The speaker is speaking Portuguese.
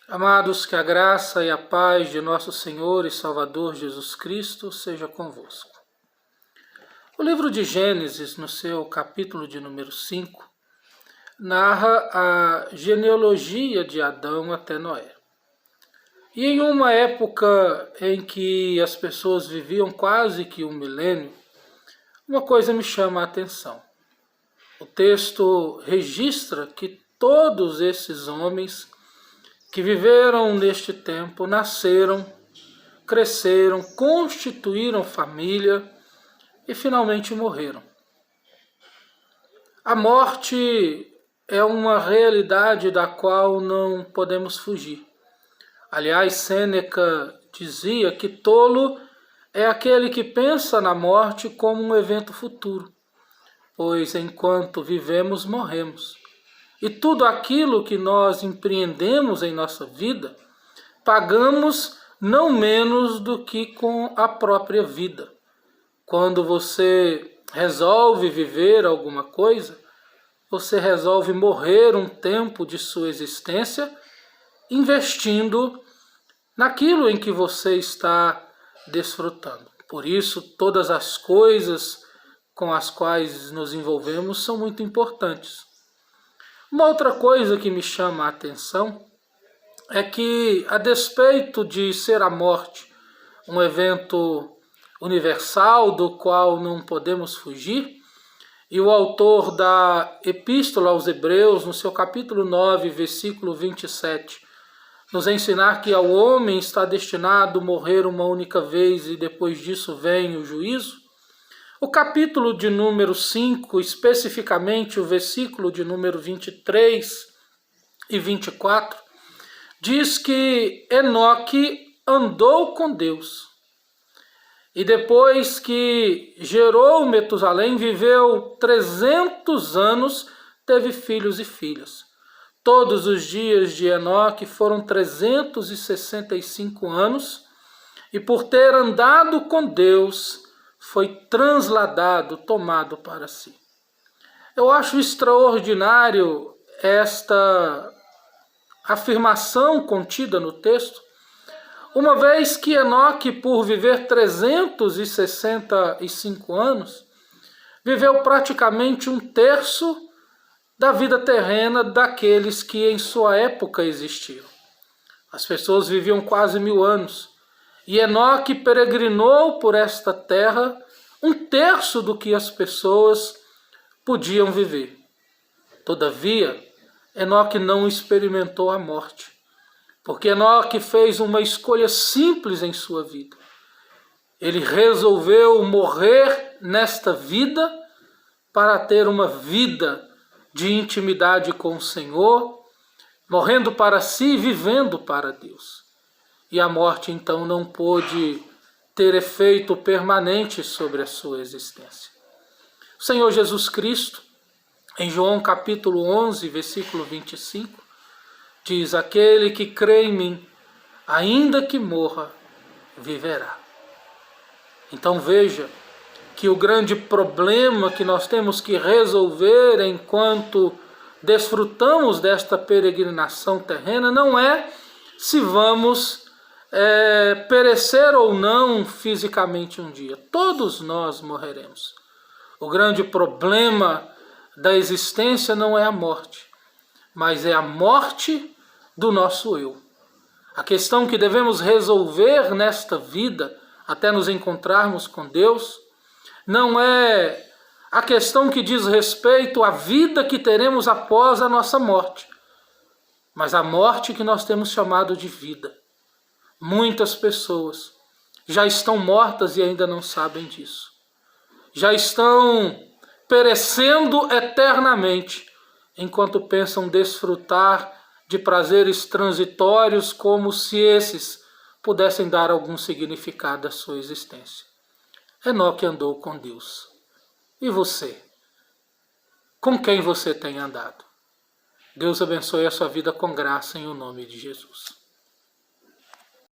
Amados, que a graça e a paz de nosso Senhor e Salvador Jesus Cristo seja convosco. O livro de Gênesis, no seu capítulo de número 5, narra a genealogia de Adão até Noé. E em uma época em que as pessoas viviam quase que um milênio, uma coisa me chama a atenção. O texto registra que todos esses homens que viveram neste tempo nasceram, cresceram, constituíram família e finalmente morreram. A morte é uma realidade da qual não podemos fugir. Aliás, Sêneca dizia que tolo é aquele que pensa na morte como um evento futuro, pois enquanto vivemos, morremos. E tudo aquilo que nós empreendemos em nossa vida, pagamos não menos do que com a própria vida. Quando você resolve viver alguma coisa, você resolve morrer um tempo de sua existência, investindo naquilo em que você está desfrutando. Por isso, todas as coisas com as quais nos envolvemos são muito importantes. Uma outra coisa que me chama a atenção é que, a despeito de ser a morte um evento universal do qual não podemos fugir, e o autor da Epístola aos Hebreus, no seu capítulo 9, versículo 27, nos ensinar que ao homem está destinado morrer uma única vez e depois disso vem o juízo. O capítulo de número 5, especificamente o versículo de número 23 e 24, diz que Enoque andou com Deus. E depois que gerou Metusalém, viveu 300 anos, teve filhos e filhas. Todos os dias de Enoque foram 365 anos, e por ter andado com Deus, foi transladado, tomado para si. Eu acho extraordinário esta afirmação contida no texto, uma vez que Enoque, por viver 365 anos, viveu praticamente um terço da vida terrena daqueles que em sua época existiram. As pessoas viviam quase 1000 anos, e Enoque peregrinou por esta terra um terço do que as pessoas podiam viver. Todavia, Enoque não experimentou a morte, porque Enoque fez uma escolha simples em sua vida. Ele resolveu morrer nesta vida para ter uma vida de intimidade com o Senhor, morrendo para si e vivendo para Deus. E a morte então não pôde ter efeito permanente sobre a sua existência. O Senhor Jesus Cristo, em João capítulo 11, versículo 25, diz: aquele que crê em mim, ainda que morra, viverá. Então veja que o grande problema que nós temos que resolver enquanto desfrutamos desta peregrinação terrena não é se vamos perecer ou não fisicamente um dia. Todos nós morreremos. O grande problema da existência não é a morte, mas é a morte do nosso eu. A questão que devemos resolver nesta vida, até nos encontrarmos com Deus, não é a questão que diz respeito à vida que teremos após a nossa morte, mas a morte que nós temos chamado de vida. Muitas pessoas já estão mortas e ainda não sabem disso. Já estão perecendo eternamente, enquanto pensam desfrutar de prazeres transitórios como se esses pudessem dar algum significado à sua existência. Enoque andou com Deus. E você? Com quem você tem andado? Deus abençoe a sua vida com graça em o nome de Jesus.